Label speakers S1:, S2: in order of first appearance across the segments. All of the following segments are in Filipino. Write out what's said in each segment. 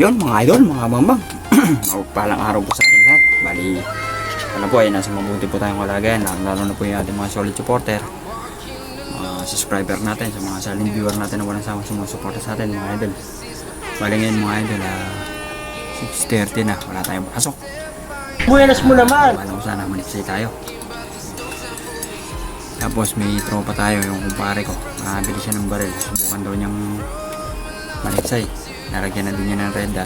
S1: Yun mga idol, mga bambang. Palang araw po sa ating lahat. Bali, ano po ay nasa mabuti po tayong kalagayan. Lalo na po yung ating mga solid supporter, mga subscriber natin, sa mga silent viewer natin na walang sama sumusuporta sa atin mga idol. Bali ngayon mga idol, 6:30 na, wala tayong pasok.
S2: Buenas mo naman!
S1: Alam ko sana maniksay tayo. Tapos may tropa tayo, yung kumpare ko. Nakabili siya ng baril. Subukan daw niyang maniksay. Naragyan na din niya ng red dot.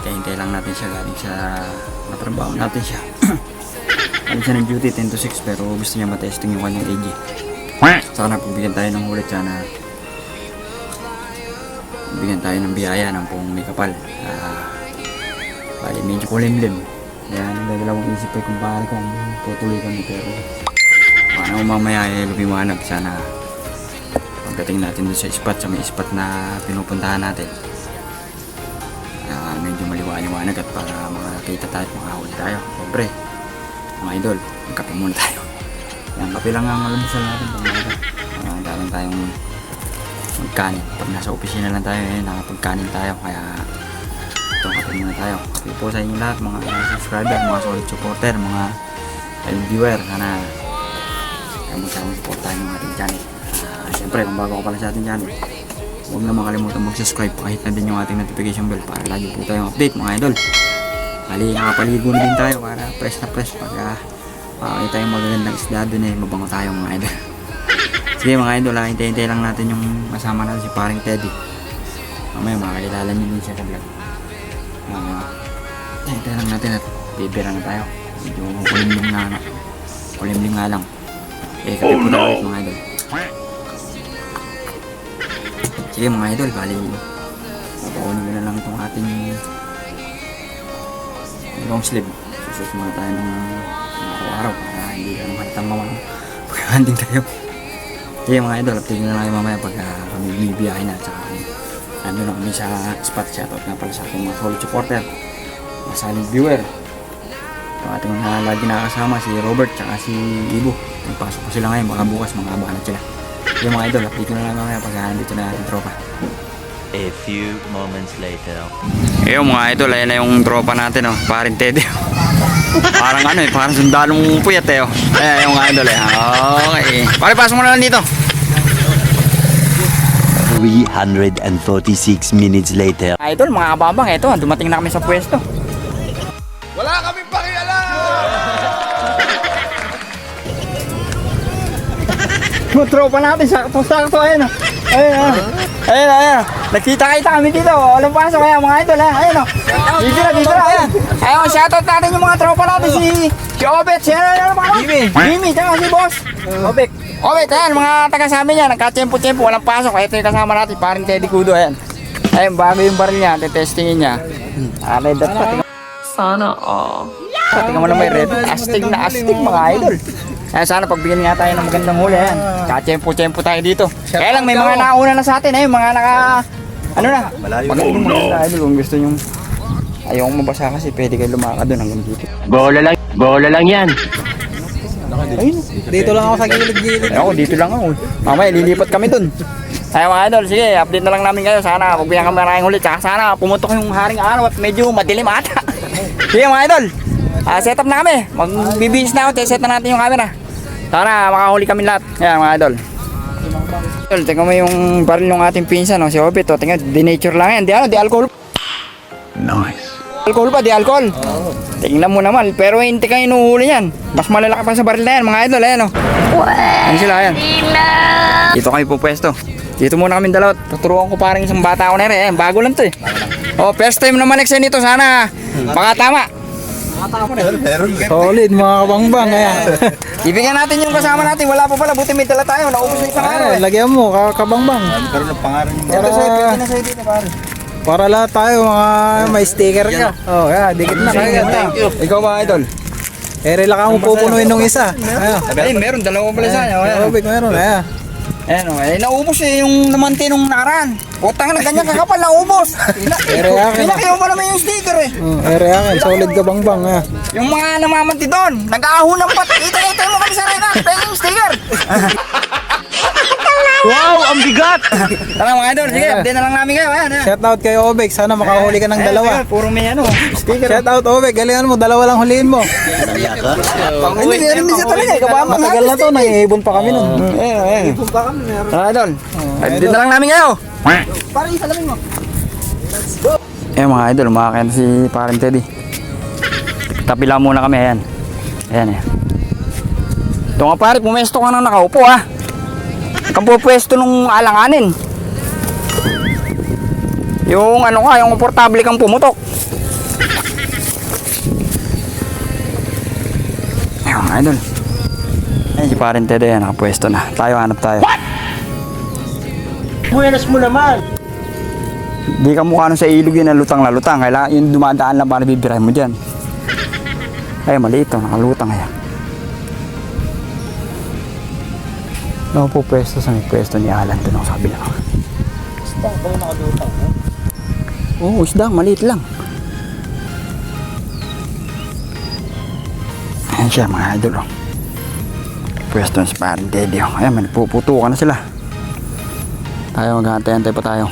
S1: Kaya hintay lang natin siya. Galing sa natrabaho natin siya. Galing siya ng duty 10 to 6 pero gusto niya matesting yung kanyang AG. Sana pagbigyan tayo ng ulit sana. Bigyan tayo ng biyaya ng pong may kapal. Bali medyo kulimlim. Kaya nagdadalawang isip ay kung paano kung tutuloy kami pero paano mamaya ay lumiwanag. Sana pagdating natin doon sa spot, sa may spot na pinupuntahan natin, medyo maliwanag at para makakita tayo at makahuli tayo. Siyempre mga idol, magkape muna tayo. Yan, kape lang ang alamusal natin pag mga dalang tayong magkanin. Pag nasa opisina lang tayo, nakapagkanin tayo. Kaya ito, kape muna tayo. Kape po sa inyo lahat, mga subscriber, mga solid supporter, mga viewer. Sana magsama support tayo ng ating channel. Siyempre kung bago ka pala sa ating channel, huwag na makalimutan mag-subscribe, kahit na din yung ating notification bell para lagi po tayong update mga idol. Bali nakapaligo na din tayo para fresh na fresh pag makakita yung magagandang isda dun mabango tayo mga idol. Sige mga idol, hintay-hintay lang natin yung kasama natin si paring Teddy. Mamaya makakilala nyo din siya sa vlog. Hintay lang natin at bibira na tayo. Medyo kulimlim nga lang. Kape po tayo mga idol. Sige mga idol, bali papakunin ko na lang itong ating long sleeve. Susunod muna tayo ng araw-araw para hindi ka naman itang mamang pagkahanding tayo. Sige mga idol, update na lang yung mamaya pag kami bibiyahe na. Tsaka ano na kami sa spot. Shoutout nga pala sa ating mga solid supporter, mga silent viewer. Yung ating lagi nakakasama si Robert tsaka si Ibo. Nagpasok ko sila ngayon, baka bukas mga abangan sila. Yung mga idol, update ko na lang mamaya pag nandito na ating tropa.
S3: A few moments later.
S1: Yung mga idol, ayan na yung tropa natin, oh, paring Teddy. Parang ano parang sundalong puyat Ayan yung mga idol Okay. Pare, pasok mo na lang dito.
S3: 346 minutes later.
S1: Idol, mga kababang, eto, dumating na kami sa pwesto.
S2: Wala kaming pakialam!
S1: Yung tropa natin, sakto, ayan. Ayan. Nagkita-kita kami dito. Walang pasok kaya mga idol, Ayan, Dito na, ayan. Ayun, shoutout natin yung mga tropa natin, si Obet, si Jimmy, tsaka si Boss. Obet, ayan, mga taga sa amin yan. Nagka-tempo-tempo, walang pasok. Ito yung kasama natin, paring Teddy Kudo, ayan. Ayun, bago yung baril niya, testingin niya. Red dot pa. Sana all. Tingnan mo na may red. Astig na astig mga idol. Kaya sana pagbigyan nga tayo ng magandang huli yan. Ka-tempo-tempo tayo dito. Kaya lang may mga nauna na sa atin mga ano na. Magandang mga idol kung gusto nyo. Ayaw kong mabasa kasi pwede kayo lumakad doon hanggang dito.
S3: Bola lang yan.
S1: Ayun.
S2: Dito lang ako sa gilid-gilid.
S1: Ako dito lang ako. Mamaya lilipat kami doon. Kaya mga idol, sige, update na lang namin kayo. Sana pagbigyan kami maraming huli. Tsaka sana pumutok yung haring araw at medyo madilim ata. Sige mga idol. Set up na kami. Magbibihis na ako. Set na natin yung camera. Sana makahuli kami lahat. Ayan mga idol. Tingnan mo yung baril ng ating pinsan, si Obet. Tingnan, di-nature lang yan. Di alcohol.
S3: Nice.
S1: Alcohol pa, di alcohol. Tingnan mo naman. Pero hindi kayo inuhuli yan. Mas malalaki pa sa baril na yan mga idol. Ayan Ayan sila, ayan. Dito kami po pwesto. Dito muna kami dalawa. Tuturuan ko parang isang bata ako na rin. Ayan, bago lang to first time naman next nito. Sana makatama.
S2: Solid mga kabangbang.
S1: Ibigyan natin yung kasama natin. Wala pa pala. Buti may dala tayo. Naubos na isang araw
S2: Lagyan mo kabangbang.
S3: Pero ng pangalan mo.
S1: Ito sa'yo. Pwede na sa'yo dito pare.
S2: Para lahat tayo mga may sticker ka. Dikit na kagad.
S1: Ikaw ba idol?
S2: Rela ka mo pupunuin nung isa.
S1: Ay, meron. Dalawa pala sa'yo.
S2: Meron.
S1: Ayan naubos yung namanti nung nakaraan. Putang na ganyan kakapal, naubos. Pinakiyaw mo naman yung sticker
S2: Ayan, solid kabangbang
S1: Yung mga namamanti doon, nag-aahon ng pat. Ito mo kami sa reka. Ito yung sticker.
S3: Wow, ang bigat!
S1: Tara mga idol, sige,
S2: Yeah.
S1: update na lang namin kayo. Ayan, ayan.
S2: Shout out kay Obek. Sana makahuli ka ng
S1: Ayan,
S2: dalawa.
S1: ayan, puro may ano, sticker.
S2: Shout out Obek. Galingan mo, dalawa lang huliin mo.
S1: Hindi, meron din siya talaga. Kabama na.
S2: Matagal na to, naiibon pa kami nun.
S1: Ayan. Tara idol, update na lang namin kayo. Eh mga idol, umakakaya na si Parang Teddy. Tapi lang muna kami, ayan. Ayan, ayan. Ito nga pare, pumesto ka nang nakaupo ha. Kang pupwesto nung alanganin. Yung ano ka, yung komportable kang pumutok. Ayun mga idol. Ayan si Parang Teddy, ayan, nakapwesto na. Tayo, hanap tayo.
S3: Buenas mo naman!
S1: Di ka mukha nun sa ilog yun na lutang na lutang. Kailangan yung dumadaan lang para bibirahin mo dyan. Ay, maliit to. Nakalutang kaya. Ano po pwesto sa may pwesto ni Alan doon ako sa kabila.
S2: Isda ba yung nakalutang?
S1: Oo, isda. Maliit lang. Ayan siya mga idol. Oh. Pwesto na si Parang Teddy. Oh. Ayan, puputukan na sila. Tayo maghahantay-hantay pa tayo.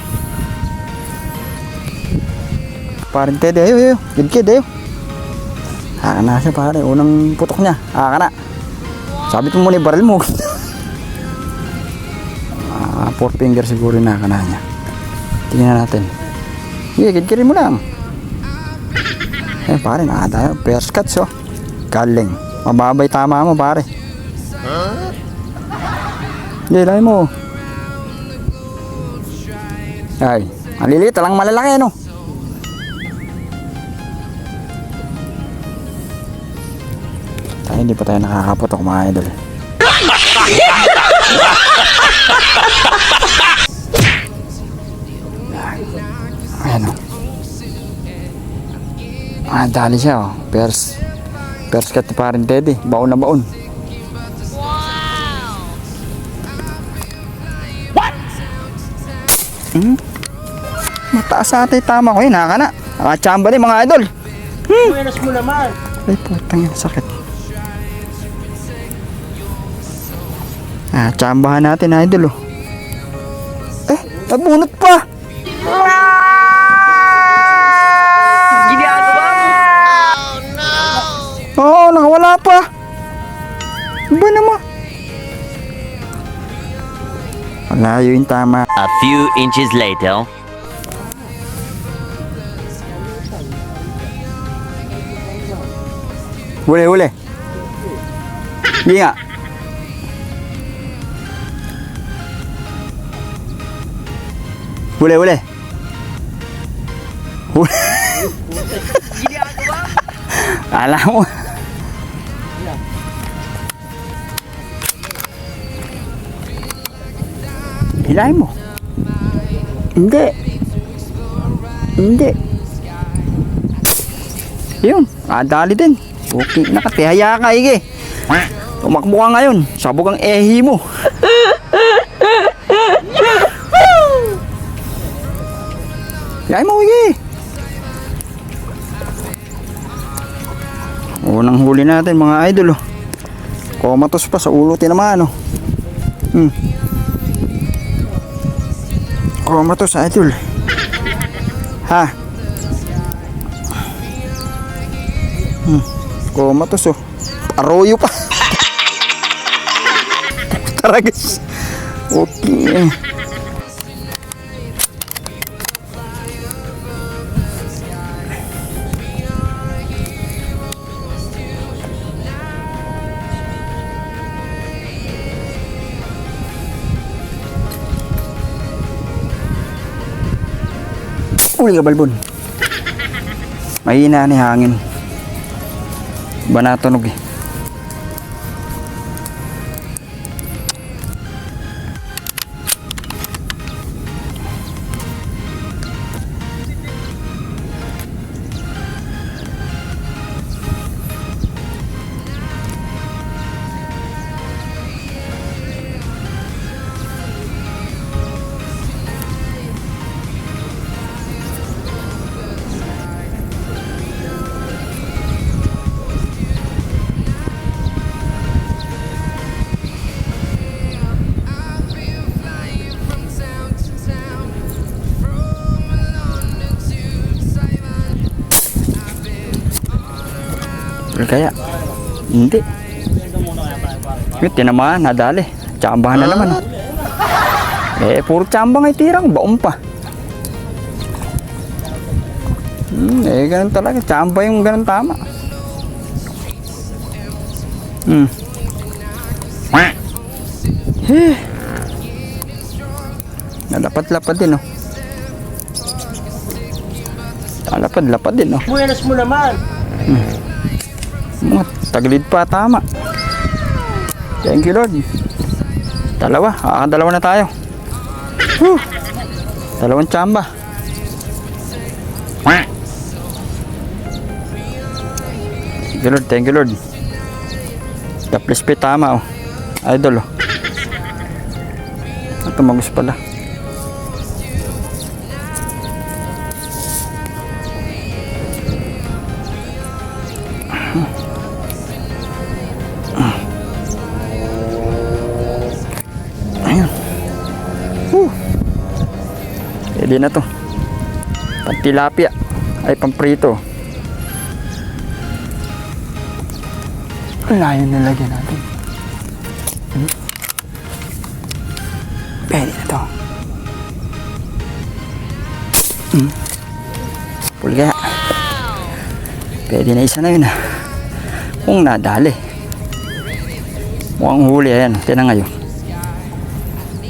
S1: Parang Teddy, ayo. Kid, ayo. Haka na siya pare. Unang putok niya. Haka na. Sabit mo muna yung baril mo. 4 finger siguro na haka na niya. Tingnan natin. Sige, kid mo lang. Eh pare, nakatayo. First cuts oh. Galing. Mababay tama mo pare. Hindi, laki mo. Ay, maliliit. Talang malalaki ano. Hindi pa tayo nakakaputok mga idol. Ayan o. Dali siya o. First cut ni Parang Teddy. Baon na baon. Mataas ata yung tama ko yun. Haka na. Nakachamba din mga idol.
S3: Buenas mo naman!
S1: Ay putang yan, sakit. Tsambahan natin idol oh. Eh, nabunot pa. Ginagawa mo. Oh no. Oo, nakawala pa. Ba naman? Malayo yung tama.
S3: A few inches later.
S1: Huli. Hindi nga. Huli. Alam mo. Hilahin mo. Hindi. Yun, dali din. Okay, nakatihaya ka, Ige. Tumakbo ka ngayon. Sabog ang ehi mo. Hilahin mo, Ige. Unang huli natin mga idol. Oh. Komatos pa sa ulo tinamaan. Oh. Komatos idol. Ha? Komatos oh. Arroyo pa. Taragas. Okay. Uli ka balbon. Mahina ni hangin. Ba natunog eh. Or kaya? Hindi. Yun, tinamaan, nadali. Tsambahan na naman. Puro tsamba nga itirang, baon pa. Ganun talaga. Tsamba yung ganun tama. Nalapad-lapad din, oh. Lapad din, oh.
S3: Buenas mo naman.
S1: Tagilid pa, tama. Thank you, Lord. Dalawa na tayo. Dalawang tsamba. Thank you, Lord. The place pa tama, oh. Idol, oh. Ito magus pala. Ayun. Pwede na to. Pantilapia. Ay, pamprito. Layo nilagyan natin. Pwede na to. Pulga. Pwede na isa na yun, ah. Kung nadali. Mukhang huli, ayan. Tinan ngayon.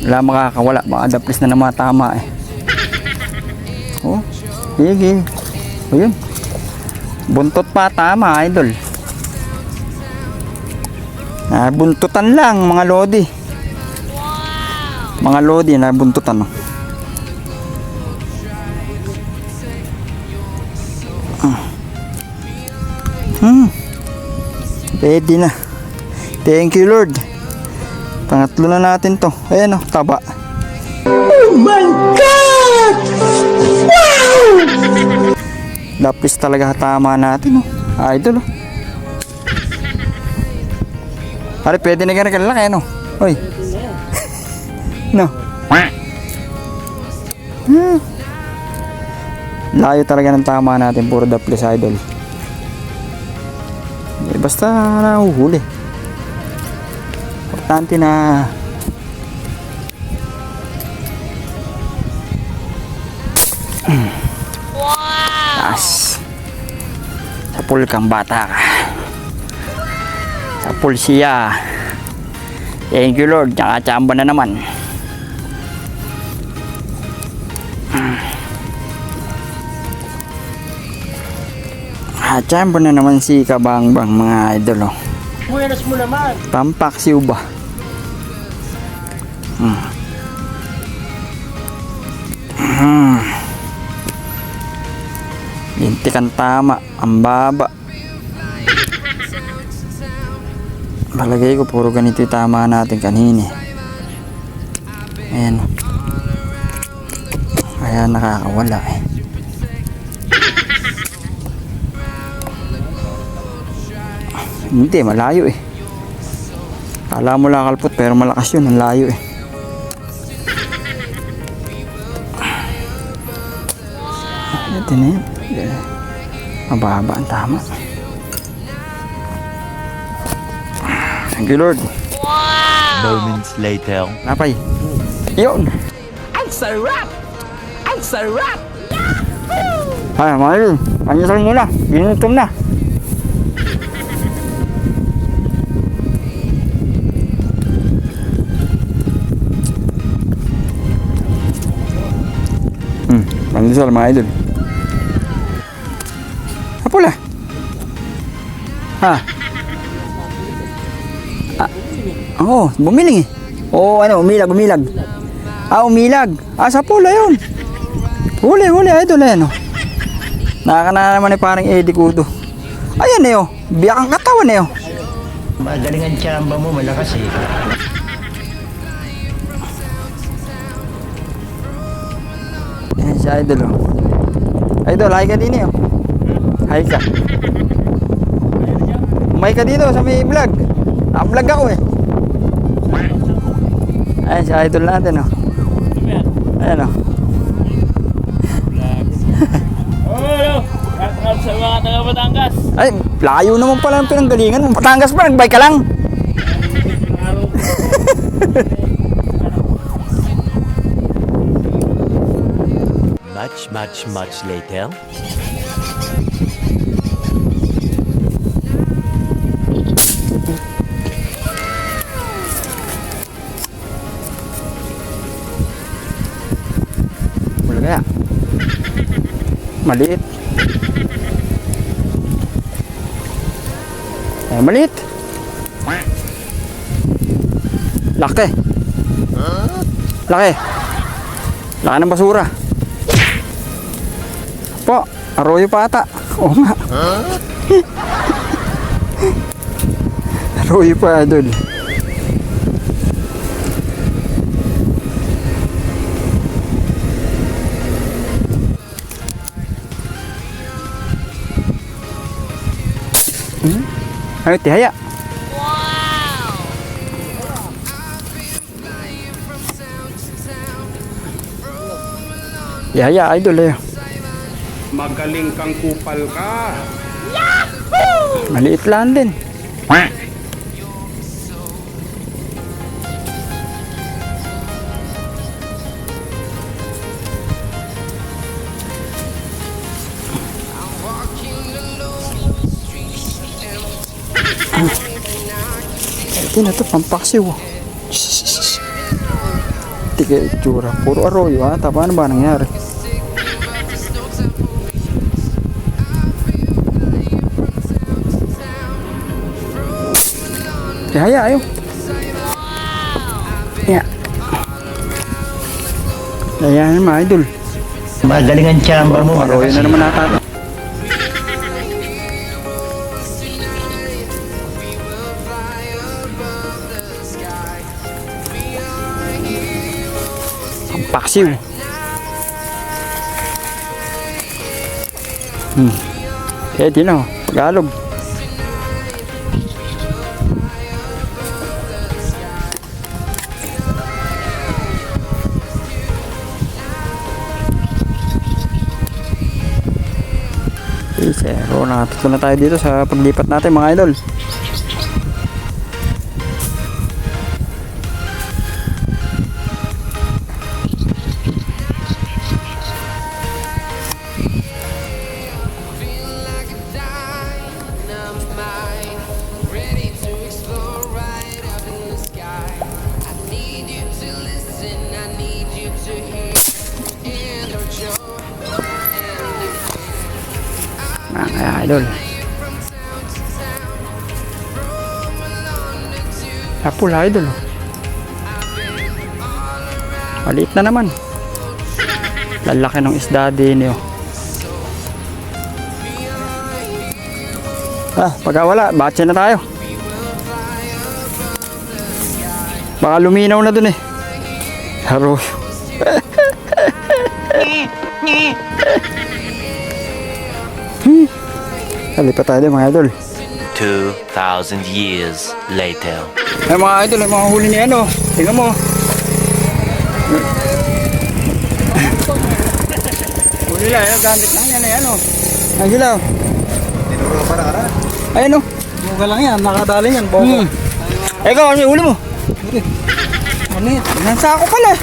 S1: Wala makakawala. Baka daplis na mga tama, eh. Oh, sige. O yun. Buntot pa, tama, idol. Buntutan lang, mga lodi. Mga lodi na buntutan, oh. Pwede na. Thank you, Lord. Pangatlo na natin to. Ayan, oh, taba. Oh my God! Wow! Lapis talaga tama natin, oh. Idol, oh. Pare, pwede na ganun kalaki, no? Uy. No. Layo talaga ng tama natin. Puro daplis, idol. Basta nahuhuli. Importante na Yes. Sa pool kang bata ka. Sa pool siya. Thank you, Lord. Nakachamba na naman. Chamba na naman si Kabangbang, mga idol, oh.
S3: Buenas mo naman.
S1: Pampaksiw ba? Lintikan tama. Ang baba. Palagay ko puro ganito yung tama natin kanini. Ayan. Kaya nakakawala, eh. Hindi, malayo, eh. Kala mo lang kalpot pero malakas yun, ang layo, eh. Ito na yun. Mababa ang tama. Thank you, Lord.
S3: Moments later.
S1: Napay. Yun.
S3: Ang sarap! Ang sarap!
S1: Ay, mga yun. Panyasal nyo na. Ginutom na. Panyasal, mga idol. Apula. Ha? Oo, bumiling, eh. Oo, ano, umilag. Umilag. Sa pula yun. Huli, idol, ayan, oh. Nakakana naman, eh, parang Eddie Kudo. Ayan, eh, oh. Biyak ang katawan, eh, oh.
S3: Magaling ang tsamba mo, malakas, eh.
S1: Ayan si idol, oh. Idol, hi ka din, eh, oh. Hi ka. Umay ka dito sa may vlog. Vlog ako, eh. Ayan si idol natin, oh. Ayan, oh.
S4: Sa mga taga Batangas.
S1: Ay, layo naman pala ng pinanggalingan mo. Batangas pa, nagbike ka lang.
S3: Much later.
S1: Wala kaya. Maliit. Ay, maliit. Laki. Laki. Laki ng basura. Po, arroyo pa ata. Oo nga. Arroyo pa, idol. Ay, tihaya. Tihaya, idol eh.
S4: Magaling kang kupal ka.
S1: Maliit lang din. Ito na to, pampaksiw. Tiga itsura. Puro arroyo ha. Paano ba nangyari? Kaya ayo. Ya. Ayan mga idol.
S3: Magaling ang tsamba mo,
S1: Arroyo
S3: malakas
S1: na
S3: eh.
S1: naman ata. Paksiw. Eh di na, Tagalog. Zero na tatlo na tayo dito sa paglipat natin mga idol. Mga idol. Apple idol. Maliit na naman. Lalaki ng isda din yun. Pagka wala, batse na tayo. Baka luminaw na dun eh. Haro. Kalipat tayo mga idol.
S3: 2,000 years later.
S1: Ay mga idol, ay mga huli ni ano. Tingnan mo. Huli lang, yung gamit lang yan ay ano. Ay sila.
S2: Tinuro para ka na.
S1: Ay ano.
S2: Muga lang yan, nakadali yan. Boko.
S1: Ikaw, ano yung huli mo?
S2: Manit.
S1: Nansako pala.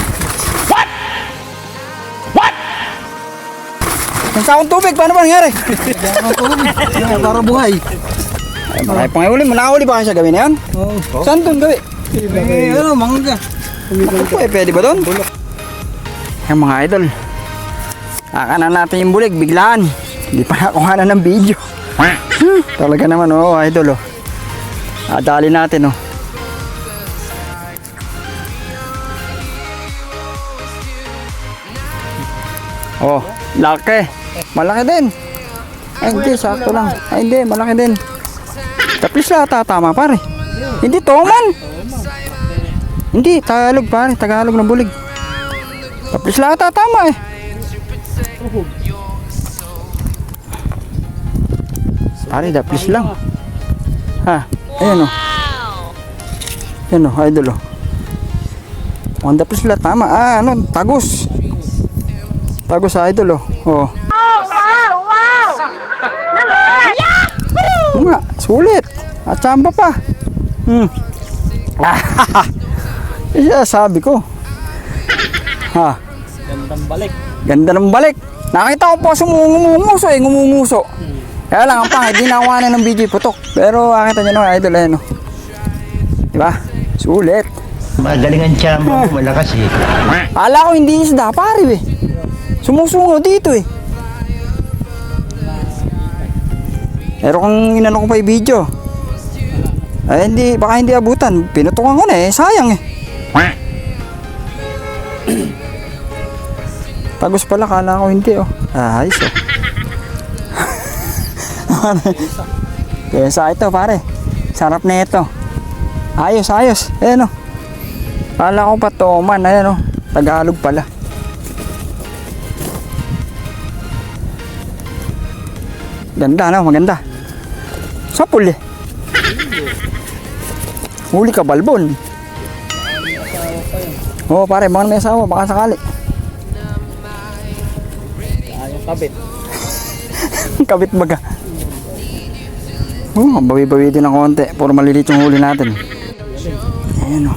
S1: Nansakong tubig, paano ba nangyari?
S2: Diyan ang tulog. Yan, para buhay.
S1: Ay, marami pang huli. Manakahuli ba kayo sa gabi na yan?
S2: Oo.
S1: Saan doon gabi?
S2: Ano, mangga.
S1: Ako po, pwede ba doon? Ay mga idol. Kakanan natin yung bulig, biglaan. Hindi pa nakuha na ng video. Talaga naman, idol, Adali natin, laki. Malaki din. Ay, hindi, sakto lang. Ay, hindi, malaki din. Tapos lang, tama, pare. Hindi, toman. Hindi, Tagalog, pare. Tagalog ng bulig. Tapos lang, tama, eh. Pare, daplis lang. Ha, ayan, Ayan, idol, Ang daplis lang, tama. Tagus. Tagus sa idol,
S2: nga, sulit. At tsamba pa. Isa sabi ko. Ha. Ganda ng balik. Nakita ko po ngumuso. Kaya lang ang pangit, di nakuha ng video putok. Pero nakita nyo naman, idol, no? Diba? Sulit.
S3: Magaling ang tsamba mo, malakas eh.
S2: Ala ko hindi isda, pare eh. Sumusungo dito eh. Pero kung inano ko pa yung video, ay hindi, baka hindi abutan. Pinutukan ko na eh, sayang eh. Tagos pala, kala ko hindi oh. Ayos oh. Kesa ito pare, sarap na ito. Ayos. Ayan oh. Kala ko pa toman, ayan oh. Tagalog pala. Ganda no, maganda. Sapul eh. Huli ka balbon. Oo pare, baka may asawa, baka sakali. Ayong kabit. Kabit baga. Bawi-bawi din ng konti. Puro malilit yung huli natin. Ayan o.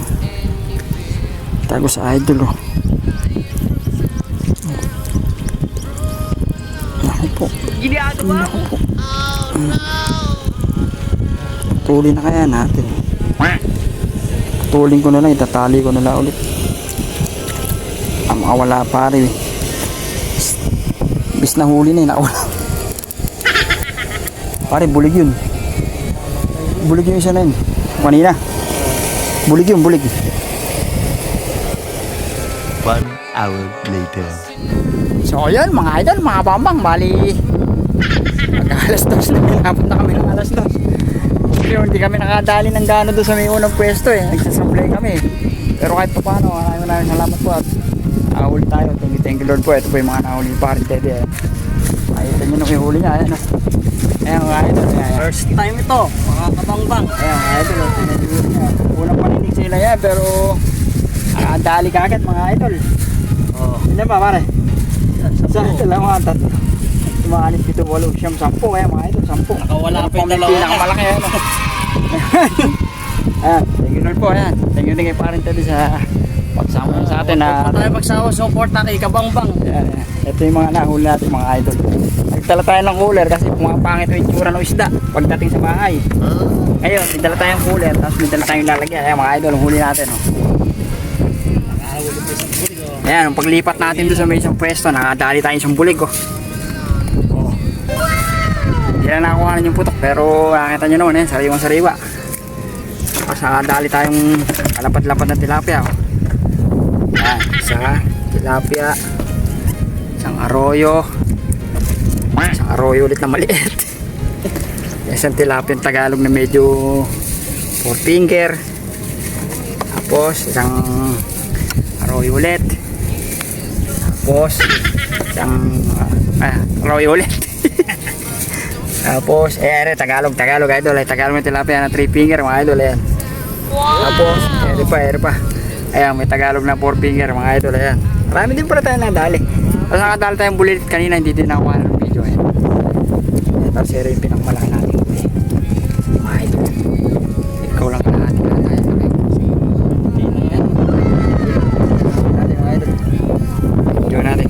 S2: Tago sa idol o. Naku po. Naku po. Tuloy na kaya natin. Tuling ko na lang, itatali ko na lang ulit. Wala pare eh. Bis na huli na yun, nakawala. Pare, bulig yun. Bulig yung isa na yun. Kanina. Bulig yun.
S3: 1 hour later.
S2: So yun mga idol, mga bambang, bali alas 2 na, napunta kami ng alas 2. Pero hindi kami nakadali ng gano'n doon sa may unang pwesto eh. Nagsasablay kami. Pero kahit pa paano, maraming salamat po at nahuli tayo. Thank you Lord po. Ito po yung mga nahuli pa rin Teddy. Ayun nyo na yung huli niya. Ayan mga idol.
S5: First time ito, mga kabangbang.
S2: Ayan mga idol. Unang paninig sila yan pero dali ka agad mga idol. Hindi ba pare? Sa lang mga tatlo. Tumahanip dito 8, 9, 10. Ayan mga idol, 10.
S5: Nakawala pa yung dalawa.
S2: Pinakamalaki yan. Ayan, thank you Lord po. Ayan, thank you din kay Parent Teddy sa pagsama sa atin na
S5: Huwag tayo magsawa, support na kay kabangbang.
S2: ito yung mga nahuli natin mga idol. Nagdala tayo ng cooler kasi pumapangit yung itsura ng isda pagdating sa bahay. Ngayon, nagdala tayong cooler tapos nagdala tayong lalagyan. Ayan mga idol, huli natin. Ayan, ang paglipat natin doon sa may isang pwesto, nakadali tayo isang bulig. Hindi na nakakuha yung putok pero nakita nyo naman sariwang-sariwa. Tapos nakadali tayong kalapad-lapad na tilapia. Ayan, isa tilapia, isang arroyo ulit na maliit. Isang tilapia yung Tagalog na medyo 4 finger. Tapos isang arroyo ulit. Tapos isang arroyo ulit. Tapos Tagalog idol, Tagalog may tilapia na 3 finger mga idol. Ayan. Tapos ere pa. Ayan, may Tagalog na 4 finger mga idol. Ayan. Marami din pala tayo nadali. Tapos nakadali tayong bulilit kanina, hindi din nakuha ng video. Ayan. Tapos ere yung pinakamalaki natin. Mga idol. Ikaw lang ka natin na tayo. Hindi na yan. Natin mga idol. Video natin.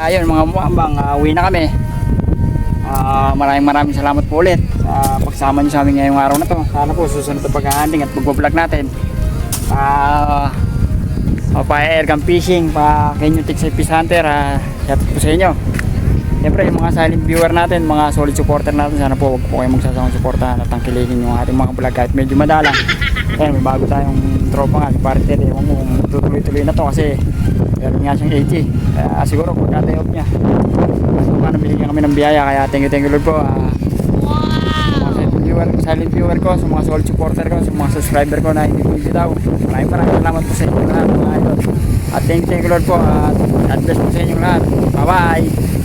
S2: Ayun mga muambang, uwi na kami. Maraming salamat po ulit sa pagsama nyo sa amin ngayong araw na to. Sana po susunod na pag-handling at pag-vlog natin pa-airgun fishing, pa-Kenyo Tick Fish Hunter. Shout out po sa inyo. Siyempre yung mga silent viewer natin, mga solid supporter natin, sana po huwag po kayong magsasawang suportahan at tangkilikin yung ating mga vlog kahit medyo madalang. Ayan, may bago tayong tropa nga, Parent Teddy. Ewan mo kung tutuloy-tuloy na to kasi meron nga siyang 80. Kaya siguro pagka-day off niya paano binigyan kami ng biyaya, kaya thank you Lord po. Mga silent viewer ko, sa mga solid supporter ko, sa mga subscriber ko na hindi bitaw, maraming salamat po sa inyo lahat mga idol. At thank you Lord po at God bless po sa inyo lahat. Bye bye.